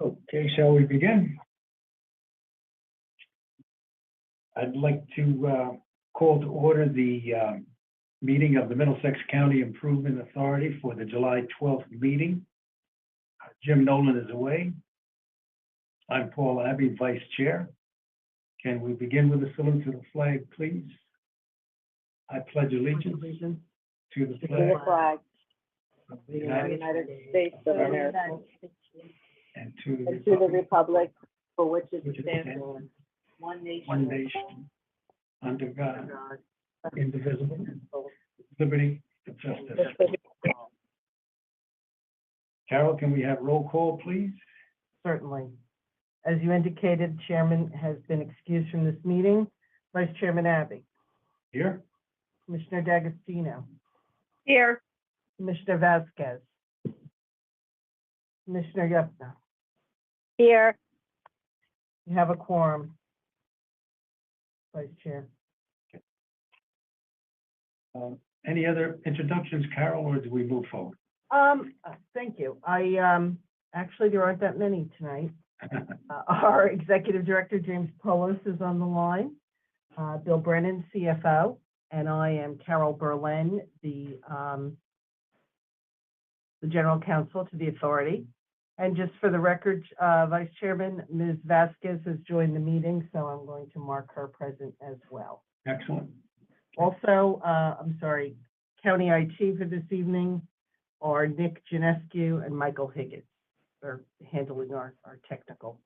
Okay, shall we begin? I'd like to call to order the meeting of the Middlesex County Improvement Authority for the July 12th meeting. Jim Nolan is away. I'm Paul Abbey, Vice Chair. Can we begin with a salute to the flag, please? I pledge allegiance to the flag of the United States of America and to the republic for which it stands, one nation, under God, indivisible, liberty and justice. Carol, can we have roll call, please? Certainly. As you indicated, Chairman has been excused from this meeting. Vice Chairman Abbey. Here? Commissioner D'Agostino. Here. Commissioner Vasquez. Commissioner Yepner. Here. You have a quorum. Vice Chair. Any other introductions, Carol, or do we move forward? Thank you. Actually, there aren't that many tonight. Our Executive Director, James Polis, is on the line. Bill Brennan, CFO, and I am Carol Berlin, the General Counsel to the Authority. And just for the record, Vice Chairman, Ms. Vasquez has joined the meeting, so I'm going to mark her present as well. Excellent. Also, County IT for this evening are Nick Janescu and Michael Higgins. They're handling our technical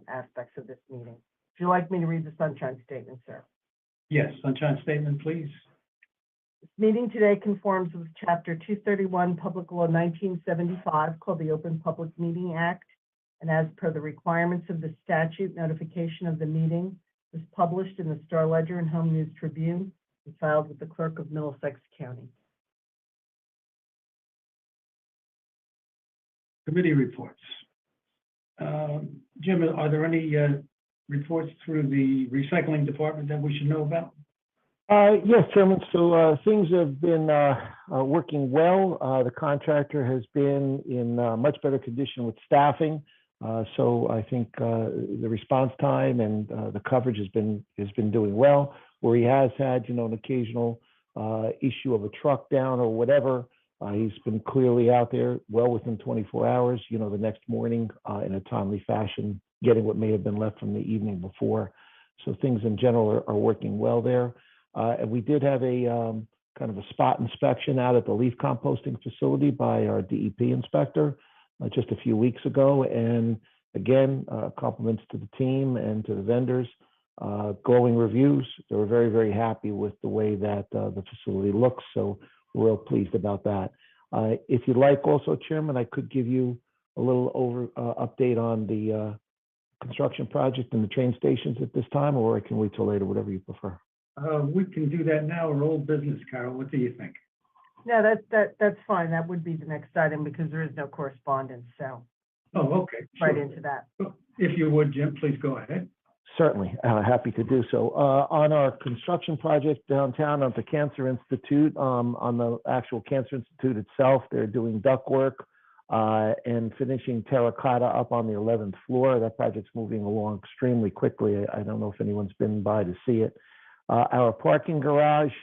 aspects of this meeting. Would you like me to read the Sunshine Statement, sir? Yes, Sunshine Statement, please. This meeting today conforms with Chapter 231, Public Law 1975, called the Open Public Meeting Act, and as per the requirements of the statute, notification of the meeting was published in the Star Ledger and Home News Tribune and filed with the Clerk of Middlesex County. Committee reports. Jim, are there any reports through the recycling department that we should know about? Yes, Chairman. So things have been working well. The contractor has been in much better condition with staffing. So I think the response time and the coverage has been doing well. Where he has had, an occasional issue of a truck down or whatever, he's been clearly out there well within 24 hours, the next morning in a timely fashion, getting what may have been left from the evening before. So things in general are working well there. And we did have a kind of a spot inspection out at the leaf composting facility by our DEP inspector just a few weeks ago. And again, compliments to the team and to the vendors. Glowing reviews. They were very, very happy with the way that the facility looks. So we're real pleased about that. If you'd like also, Chairman, I could give you a little update on the construction project and the train stations at this time, or I can wait till later, whatever you prefer. We can do that now, or old business, Carol. What do you think? No, that's fine. That would be the next item because there is no correspondence. So. Oh, okay. Right Sure. into that. If you would, Jim, please go ahead. Certainly, happy to do so. On our construction project downtown at the Cancer Institute, on the actual Cancer Institute itself, they're doing ductwork and finishing terracotta up on the 11th floor. That project's moving along extremely quickly. I don't know if anyone's been by to see it. Our parking garage,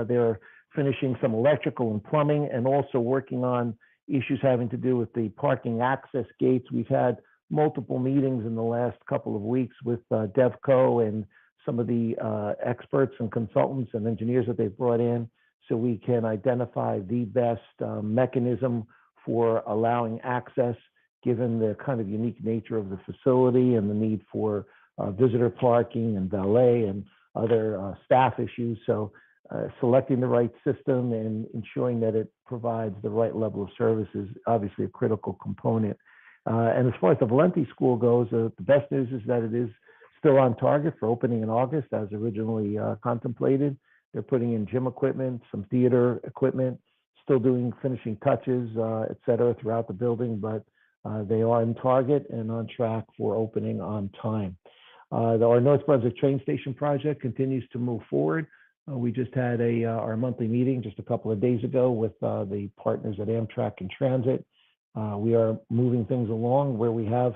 they're finishing some electrical and plumbing and also working on issues having to do with the parking access gates. We've had multiple meetings in the last couple of weeks with DevCo and some of the experts and consultants and engineers that they've brought in so we can identify the best mechanism for allowing access given the kind of unique nature of the facility and the need for visitor parking and valet and other staff issues. So selecting the right system and ensuring that it provides the right level of service is obviously a critical component. And as far as the Valenti School goes, the best news is that it is still on target for opening in August as originally contemplated. They're putting in gym equipment, some theater equipment, still doing finishing touches, et cetera, throughout the building, but they are on target and on track for opening on time. Our North Brunswick train station project continues to move forward. We just had our monthly meeting just a couple of days ago with the partners at Amtrak and Transit. We are moving things along where we have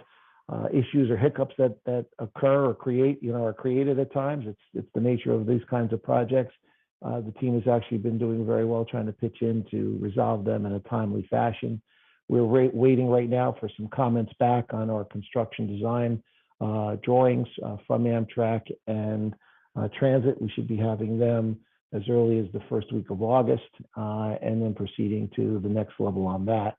issues or hiccups that occur or are created at times. It's the nature of these kinds of projects. The team has actually been doing very well trying to pitch in to resolve them in a timely fashion. We're waiting right now for some comments back on our construction design drawings from Amtrak and Transit. We should be having them as early as the first week of August, and then proceeding to the next level on that.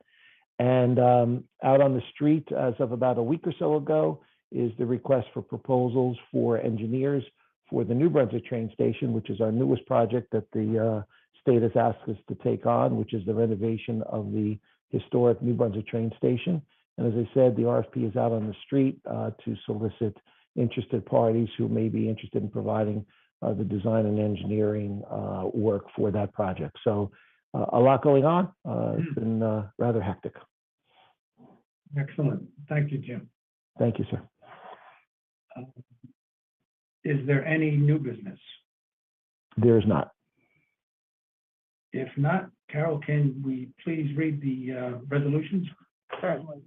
And out on the street, as of about a week or so ago, is the request for proposals for engineers for the New Brunswick train station, which is our newest project that the state has asked us to take on, which is the renovation of the historic New Brunswick train station. And as I said, the RFP is out on the street to solicit interested parties who may be interested in providing the design and engineering work for that project. So a lot going on. It's been rather hectic. Excellent. Thank you, Jim. Thank you, sir. Is there any new business? There is not. If not, Carol, can we please read the resolutions? Certainly.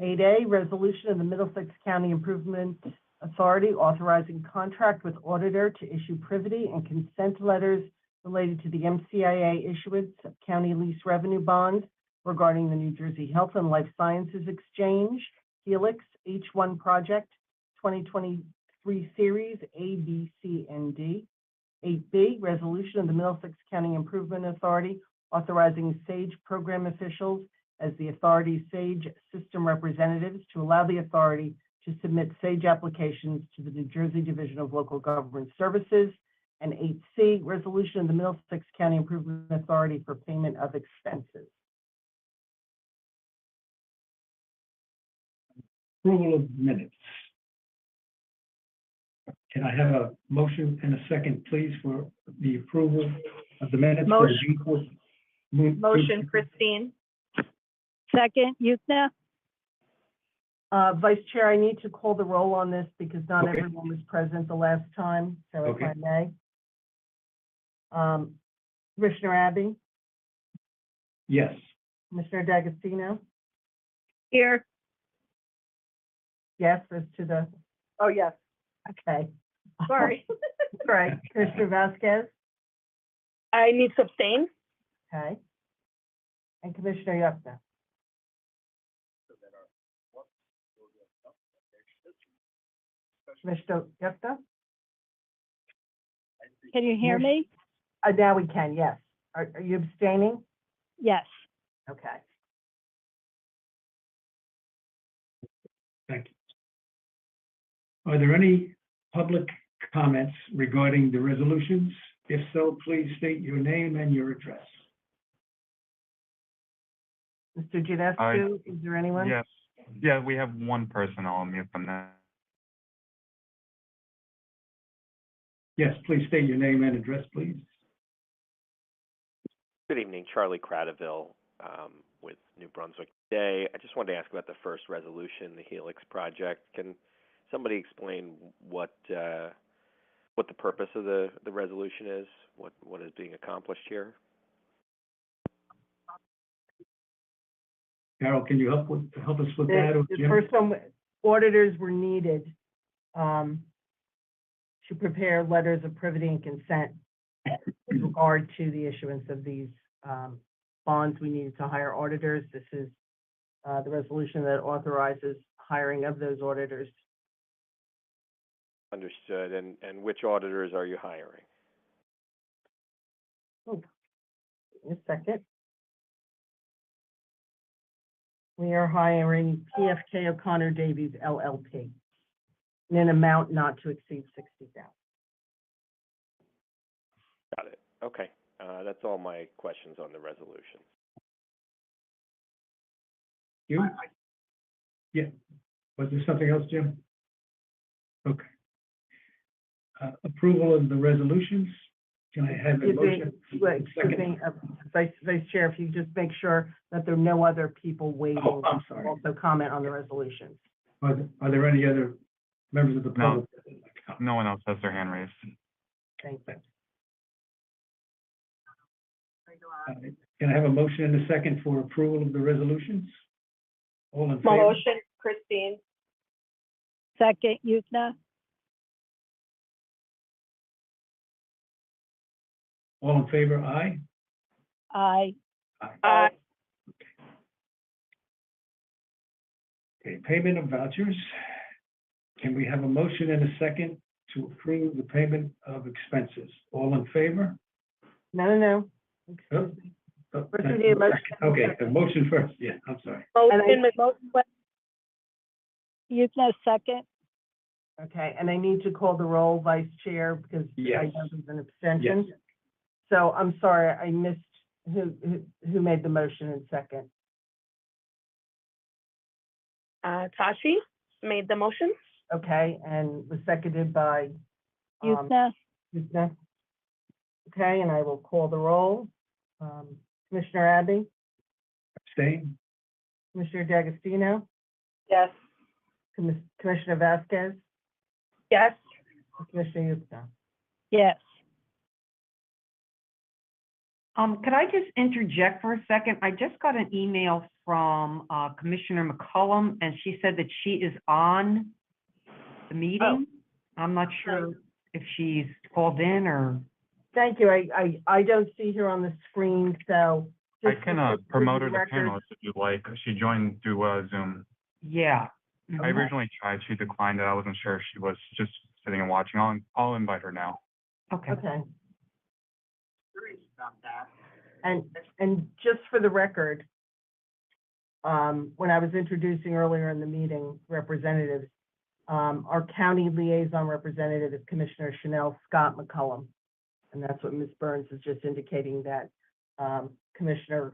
8A, resolution of the Middlesex County Improvement Authority authorizing contract with auditor to issue privity and consent letters related to the MCIA issuance of county lease revenue bonds regarding the New Jersey Health and Life Sciences Exchange, Helix H1 Project 2023 Series A, B, C, and D. 8B, resolution of the Middlesex County Improvement Authority authorizing SAGE program officials as the authority's SAGE system representatives to allow the authority to submit SAGE applications to the New Jersey Division of Local Government Services. And 8C, resolution of the Middlesex County Improvement Authority for payment of expenses. Approval of minutes. Can I have a motion and a second, please, for the approval of the minutes? Motion, Christine. Second, Yukna. Vice Chair, I need to call the roll on this because not Okay. everyone was present the last time, so if Okay. I may. Commissioner Abbey, Yes. Commissioner D'Agostino, Here. yes, as to the, Oh, yes. okay. Sorry. Right, Commissioner Vasquez, I need to abstain. okay. And Commissioner Yupka. Commissioner Yupka? Can you hear me? Now we can, yes. Are you abstaining? Yes. Okay. Thank you. Are there any public comments regarding the resolutions? If so, please state your name and your address. Mr. Janescu, is there anyone? Yes. Yeah, we have one person. I'll mute them now. Yes, please state your name and address, please. Good evening, Charlie Cradaville with New Brunswick Today. I just wanted to ask about the first resolution, the Helix project. Can somebody explain what the purpose of the resolution is? What is being accomplished here? Carol, can you help us with that? Or The Jim? first one, auditors were needed to prepare letters of privity and consent with regard to the issuance of these bonds. We needed to hire auditors. This is the resolution that authorizes hiring of those auditors. Understood. And which auditors are you hiring? Give me a second. We are hiring PFK O'Connor Davies LLP in an amount not to exceed $60,000. Got it. Okay. That's all my questions on the resolution. You? Yeah. Was there something else, Jim? Okay. Approval of the resolutions. Can I have a motion? Excuse me, Vice Chair, if you just make sure that there are no other people waiting. Oh, I'm sorry. Also comment on the resolutions. Are there any other members of the public? No one else has their hand raised. Thank you. Can I have a motion and a second for approval of the resolutions? All in favor? Motion, Christine. Second, Yukna. All in favor, aye? Aye. Aye. Okay, payment of vouchers. Can we have a motion and a second to approve the payment of expenses? All in favor? No. Oh, Excuse me. oh, First we need a motion. Okay, the motion first, yeah, I'm sorry. Motion, Yukna, second. Okay, and I need to call the roll, Vice Chair, because I Yes. know there's an abstention. Yes. So I'm sorry, I missed who made the motion in second. Tashi made the motion. Okay, and was seconded by Yukna. Yukna. Okay, and I will call the roll. Commissioner Abbey, Abstain? Commissioner D'Agostino, Yes. Commissioner Vasquez, Yes. and Commissioner Yukna. Yes. Could I just interject for a second? I just got an email from Commissioner McCullum, and she said that she is on the meeting. I'm not sure if she's called in or. Thank you. I don't see her on the screen, so. I just can for promote the her to record- panelist if you'd like. She joined through Zoom. Yeah. I originally tried. She declined it. I wasn't sure if she was just sitting and watching. I'll invite her now. Okay. Okay. And just for the record, when I was introducing earlier in the meeting representatives, our county liaison representative is Commissioner Chanel Scott McCullum. And that's what Ms. Burns is just indicating, that Commissioner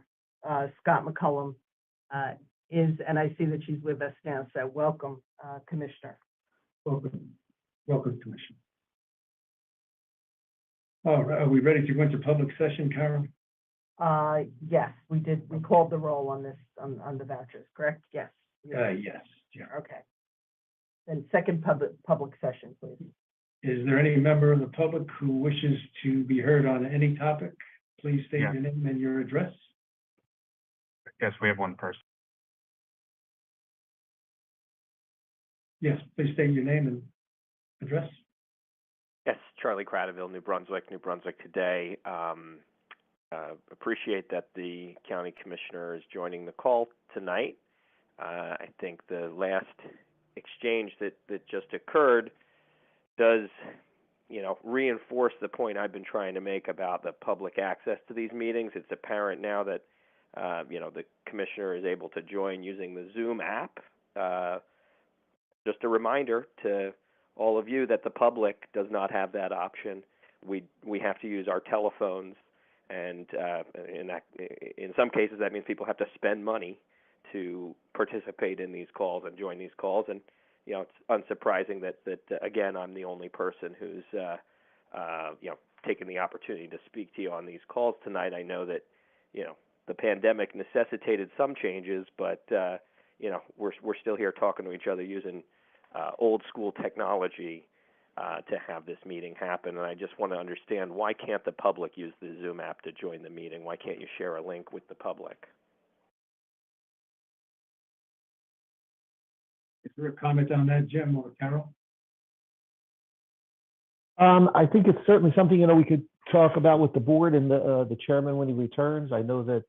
Scott McCullum is, and I see that she's with us now, so welcome, Commissioner. Welcome, Commissioner. All right, are we ready to go into public session, Carol? Yes, we did, we called the roll on this, on the vouchers, correct? Yes. Yes, yeah. Okay. Then second public session, please. Is there any member of the public who wishes to be heard on any topic? Please state Yeah. your name and your address. Yes, we have one person. Yes, please state your name and address. Yes, Charlie Cradaville, New Brunswick today. Appreciate that the county commissioner is joining the call tonight. I think the last exchange that just occurred does, reinforce the point I've been trying to make about the public access to these meetings. It's apparent now that, the commissioner is able to join using the Zoom app. Just a reminder to all of you that the public does not have that option. We have to use our telephones, and in some cases that means people have to spend money to participate in these calls and join these calls. And it's unsurprising that again I'm the only person who's taken the opportunity to speak to you on these calls tonight. I know that the pandemic necessitated some changes, but we're still here talking to each other using old school technology to have this meeting happen. And I just want to understand, why can't the public use the Zoom app to join the meeting? Why can't you share a link with the public? Is there a comment on that, Jim or Carol? I think it's certainly something, we could talk about with the board and the chairman when he returns. I know that,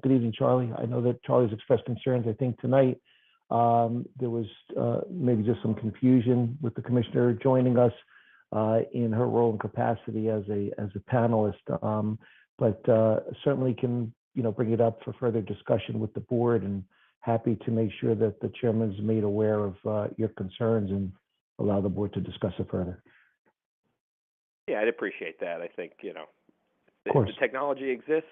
good evening, Charlie. I know that Charlie's expressed concerns. I think tonight there was maybe just some confusion with the commissioner joining us in her role and capacity as a panelist, but certainly can, bring it up for further discussion with the board, and happy to make sure that the chairman's made aware of your concerns and allow the board to discuss it further. Yeah, I'd appreciate that. I think Of course. the technology exists.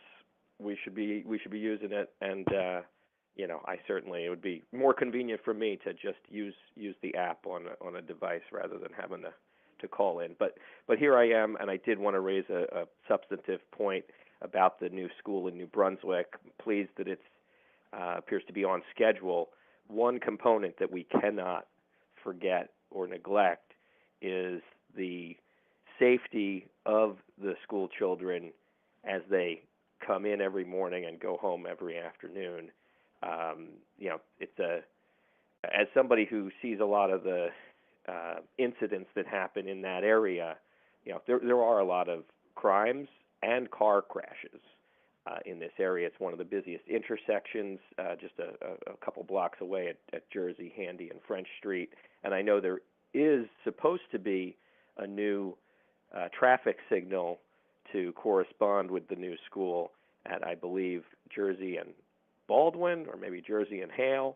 We should be using it, and I certainly, it would be more convenient for me to just use the app on a device rather than having to call in. But here I am, and I did want to raise a substantive point about the new school in New Brunswick. Pleased that it appears to be on schedule. One component that we cannot forget or neglect is the safety of the school children as they come in every morning and go home every afternoon. You know, as somebody who sees a lot of the incidents that happen in that area, you know, there are a lot of crimes and car crashes in this area. It's one of the busiest intersections, just a couple blocks away at Jersey, Handy, and French Street. And I know there is supposed to be a new traffic signal to correspond with the new school at, I believe, Jersey and Baldwin, or maybe Jersey and Hale.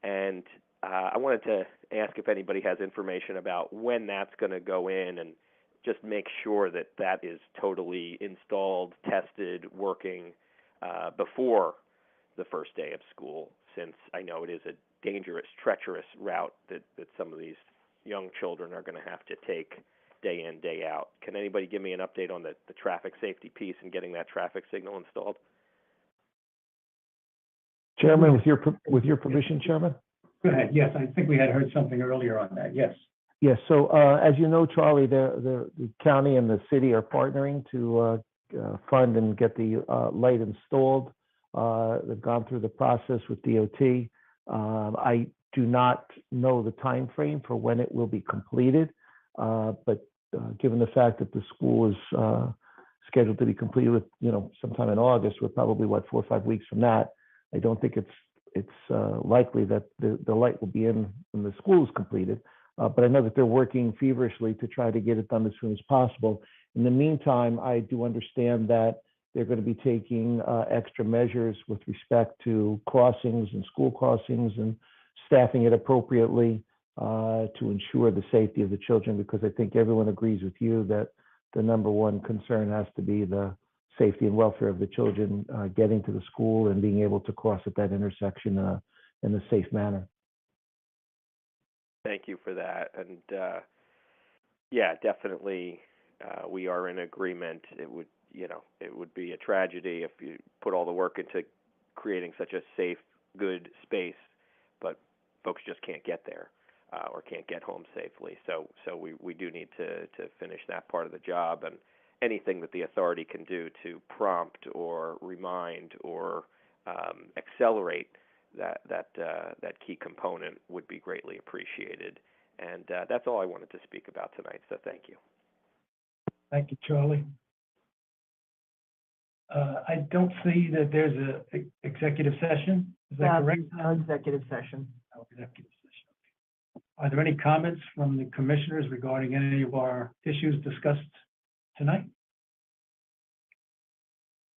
And I wanted to ask if anybody has information about when that's going to go in, and just make sure that that is totally installed, tested, working before the first day of school, since I know it is a dangerous, treacherous route that some of these young children are going to have to take day in, day out. Can anybody give me an update on the traffic safety piece and getting that traffic signal installed? Chairman, with your permission, Chairman? Go ahead. Yes, I think we had heard something earlier on that. Yes. Yes, so as you know, Charlie, the county and the city are partnering to fund and get the light installed. They've gone through the process with DOT. I do not know the time frame for when it will be completed, but given the fact that the school is scheduled to be completed with, you know, sometime in August, we're probably, 4 or 5 weeks from that. I don't think it's likely that the light will be in when the school is completed. But I know that they're working feverishly to try to get it done as soon as possible. In the meantime, I do understand that they're going to be taking extra measures with respect to crossings and school crossings and staffing it appropriately to ensure the safety of the children, because I think everyone agrees with you that the number one concern has to be the safety and welfare of the children getting to the school and being able to cross at that intersection in a safe manner. Thank you for that. And yeah, definitely, we are in agreement. It would be a tragedy if you put all the work into creating such a safe, good space, but folks just can't get there or can't get home safely. So we do need to finish that part of the job, and anything that the authority can do to prompt or remind or accelerate that key component would be greatly appreciated. And that's all I wanted to speak about tonight, so thank you. Thank you, Charlie. I don't see that there's an executive session. Is that correct? No executive session. No executive session. Are there any comments from the commissioners regarding any of our issues discussed tonight?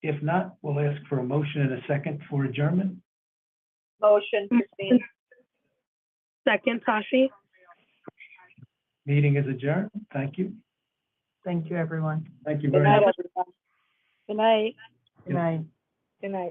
If not, we'll ask for a motion and a second for adjournment. Motion, Christine. Second, Tashi. Meeting is adjourned. Thank you. Thank you, everyone. Thank you Good very night, much. everyone. Good night. Good night. Good night.